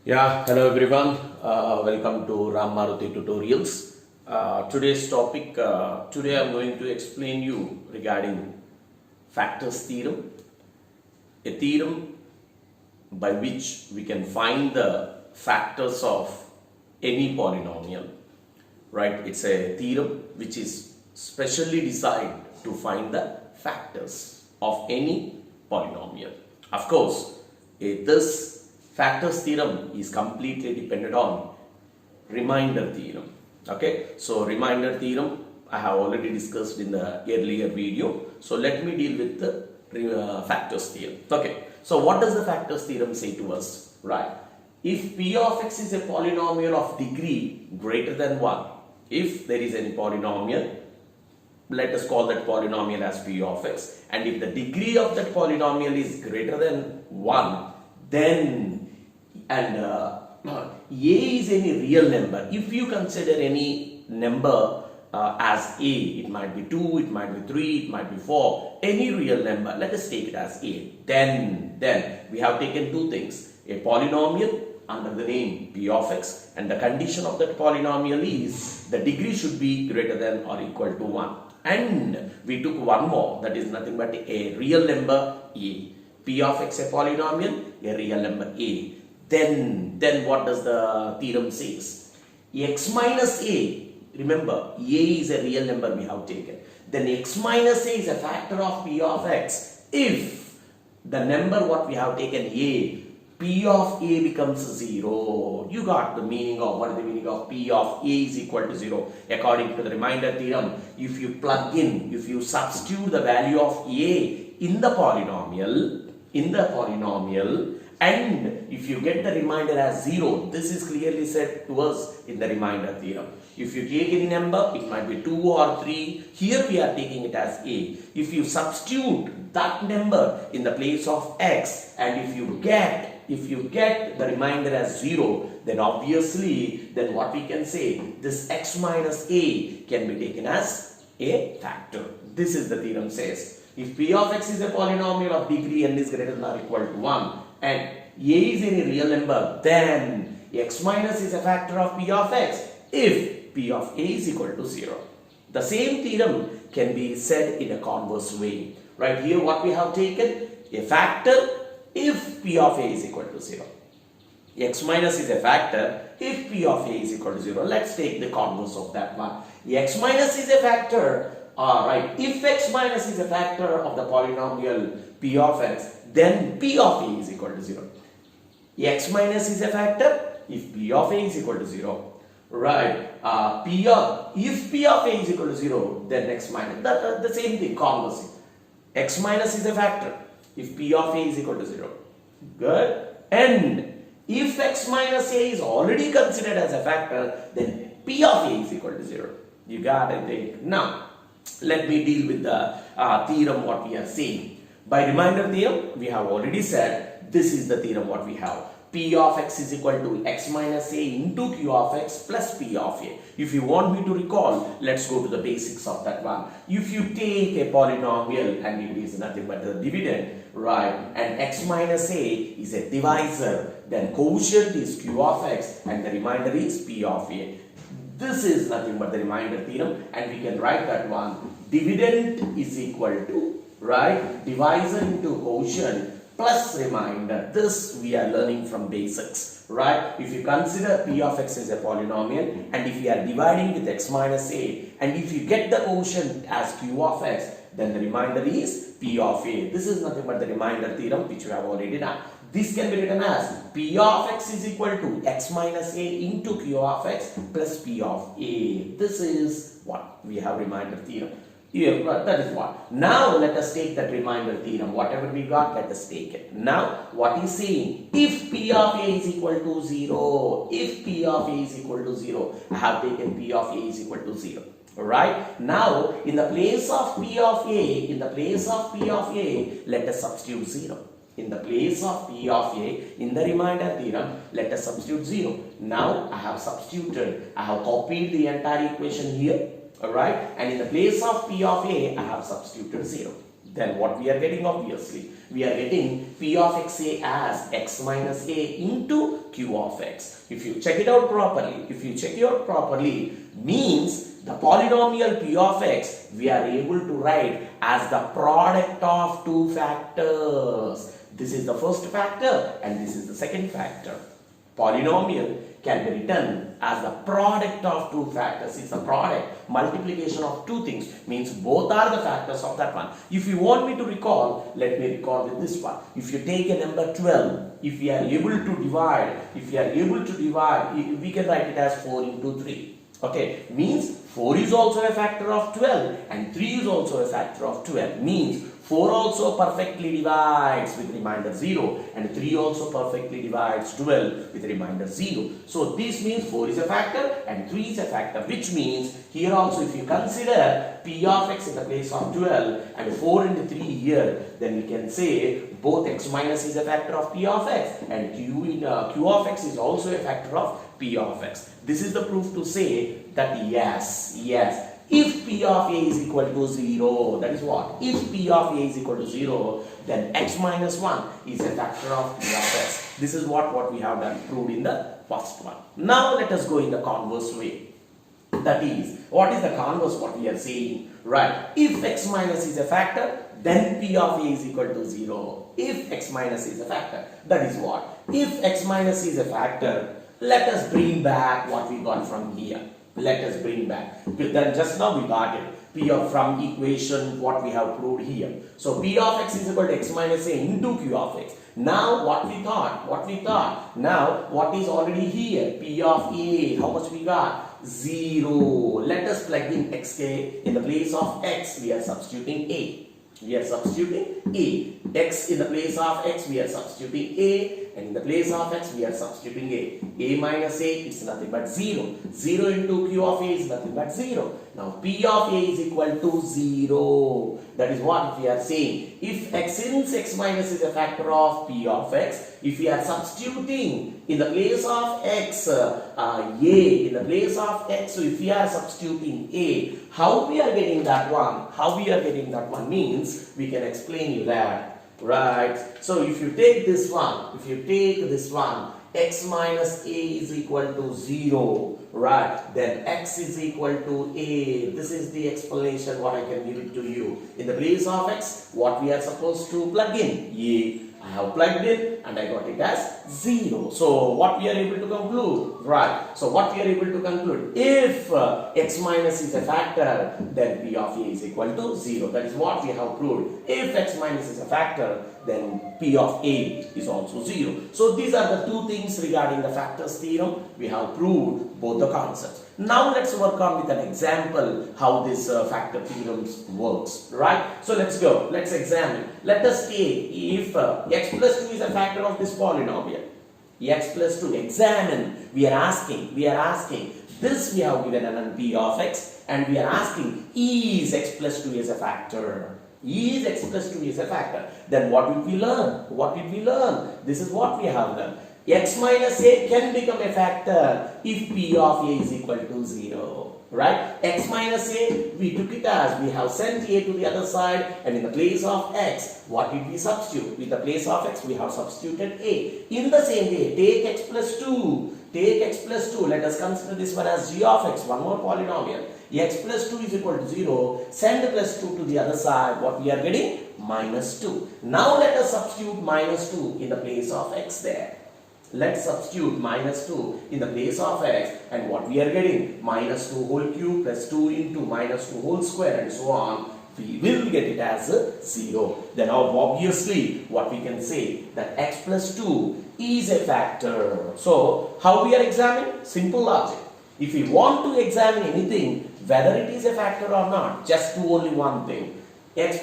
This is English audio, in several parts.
Yeah, hello everyone. Welcome to Ram Maruti Tutorials. Today's topic, today I'm going to explain you regarding factors theorem, a theorem by which we can find the factors of any polynomial, right? It's a theorem which is specially designed to find the factors of any polynomial. Of course, this factors theorem is completely dependent on remainder theorem. Okay, so remainder theorem I have already discussed in the earlier video. So let me deal with the factors theorem. Okay, so what does the factors theorem say to us? Right, if p of x is a polynomial of degree greater than 1, if there is any polynomial, let us call that polynomial as p of x, and if the degree of that polynomial is greater than 1, then a is any real number. If you consider any number as a, it might be 2, it might be 3, it might be 4, any real number, let us take it as a. Then we have taken two things: a polynomial under the name p of x, and the condition of that polynomial is the degree should be greater than or equal to 1. And we took one more, that is nothing but a real number a. P of x a polynomial, a real number a. Then what does the theorem says? X minus a, remember a is a real number we have taken. Then x minus a is a factor of p of x if the number what we have taken a, p of a becomes 0. You got the meaning of what is the meaning of p of a is equal to 0. According to the remainder theorem, if you plug in, if you substitute the value of a in the polynomial, and if you get the remainder as 0, this is clearly said to us in the remainder theorem. If you take any number, it might be 2 or 3, here we are taking it as a. If you substitute that number in the place of x, and if you get the remainder as 0, then obviously, then what we can say, this x minus a can be taken as a factor. This is the theorem says. If p of x is a polynomial of degree n is greater than or equal to 1, and a is any real number, then x minus is a factor of p of x if p of a is equal to 0. The same theorem can be said in a converse way. Right here what we have taken, a factor if p of a is equal to 0. X minus is a factor if p of a is equal to 0. Let's take the converse of that one. X minus is a factor, right, if x minus is a factor of the polynomial p of x, then p of a is equal to 0. X minus is a factor if p of a is equal to 0. Right, if p of a is equal to 0, then x minus, the same thing, conversely. X minus is a factor if p of a is equal to 0. Good. And if x minus a is already considered as a factor, then p of a is equal to 0. You got it. Now, let me deal with the theorem what we are saying. By remainder theorem, we have already said this is the theorem what we have. P of x is equal to x minus a into q of x plus p of a. If you want me to recall, let's go to the basics of that one. If you take a polynomial and it is nothing but the dividend, right, and x minus a is a divisor, then quotient is q of x and the remainder is p of a. This is nothing but the remainder theorem, and we can write that one. Dividend is equal to, right, divisor into quotient plus remainder. This we are learning from basics, right? If you consider p of x as a polynomial, and if you are dividing with x minus a, and if you get the quotient as q of x, then the remainder is p of a. This is nothing but the remainder theorem which we have already done. This can be written as p of x is equal to x minus a into q of x plus p of a. This is what we have remainder theorem. Here, that is what. Now let us take that remainder theorem. Whatever we got, let us take it. Now what is saying? If p of a is equal to 0, if p of a is equal to 0, I have taken p of a is equal to 0. Right? Now in the place of p of a, let us substitute 0. In the place of p of a, in the remainder theorem, let us substitute 0. Now I have substituted, I have copied the entire equation here. Alright, and in the place of p of a, I have substituted 0. then what we are getting? Obviously, we are getting P of xa as x minus a into q of x. If you check it out properly, means the polynomial P of x we are able to write as the product of two factors. This is the first factor and this is the second factor. Polynomial can be written as the product of two factors. It's a product, multiplication of two things, means both are the factors of that one. If you want me to recall, let me recall with this one. If you take a number 12, if we are able to divide, we can write it as 4 into 3. Okay, means 4 is also a factor of 12 and 3 is also a factor of 12. Means 4 also perfectly divides with remainder 0 and 3 also perfectly divides 12 with remainder 0. So this means 4 is a factor and 3 is a factor, which means here also if you consider P of x in the place of 12 and 4 and 3 here, then we can say both x minus is a factor of P of x and q of x is also a factor of P of x. This is the proof to say that yes, if P of a is equal to 0, that is what? If P of a is equal to 0, then x minus 1 is a factor of P of x. This is what we have done, proved in the first one. Now let us go in the converse way. That is, what is the converse what we are saying? Right, if x minus is a factor, then P of a is equal to 0. If x minus is a factor, that is what? If x minus is a factor, let us bring back what we got from here. Let us bring back. Then just now we got it. P of from equation what we have proved here. So P of x is equal to x minus a into q of x. Now what we thought? Now what is already here? P of a. How much we got? 0. Let us plug in xk in the place of x. We are substituting a. X in the place of x we are substituting a, and in the place of x we are substituting a minus a is nothing but 0. 0 into q of a is nothing but 0. Now P of a is equal to 0. That is what we are saying. If since x minus is a factor of P of x, if we are substituting in the place of x a, in the place of x, so if we are substituting a, how we are getting that one? Means we can explain you that, right? So if you take this one, x minus a is equal to 0, right? Then x is equal to a. This is the explanation what I can give it to you. In the place of x, what we are supposed to plug in? A. I have plugged in and I got it as 0. So what we are able to conclude? Right. So what we are able to conclude? If x minus is a factor, then P of a is equal to 0. That is what we have proved. If x minus is a factor, then P of a is also 0. So these are the two things regarding the factors theorem. We have proved both the concepts. Now let's work on with an example how this factor theorems works, right? So let's go. Let's examine. Let us take if x plus 2 is a factor of this polynomial. X plus 2. Examine. We are asking. This we have given an P of x, and we are asking is x plus 2 is a factor. Is x plus 2 is a factor. Then what did we learn? This is what we have done. X minus a can become a factor if P of a is equal to 0. Right? X minus a, we took it as we have sent a to the other side, and in the place of x, what did we substitute? With the place of x, we have substituted a. In the same way, take x plus 2. Let us consider this one as g of x, one more polynomial. X plus 2 is equal to 0. Send plus 2 to the other side. What we are getting? Minus 2. Now let us substitute minus 2 in the place of x there. Let's substitute minus 2 in the place of x, and what we are getting? Minus 2 whole cube plus 2 into minus 2 whole square and so on. We will get it as 0. Then obviously what we can say that x plus 2 is a factor. So how we are examining? Simple logic. If we want to examine anything, whether it is a factor or not, just do only one thing.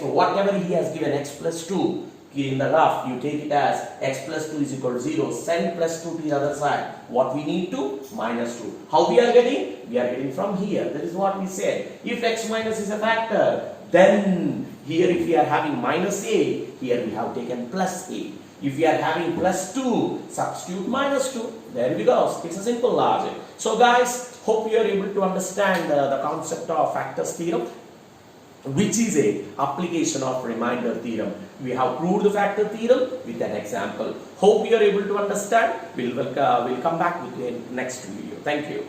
Whatever he has given x plus 2, in the rough, you take it as x plus 2 is equal to 0. Send plus 2 to the other side. What we need to? Minus 2. How we are getting? We are getting from here. That is what we said. If x minus is a factor, then here if we are having minus a, here we have taken plus a. If we are having plus 2, substitute minus 2. There we go. It's a simple logic. So guys, hope you are able to understand the concept of factors theorem. which is a application of remainder theorem. We have proved the factor theorem with an example. Hope you are able to understand. We'll come back with the next video. Thank you.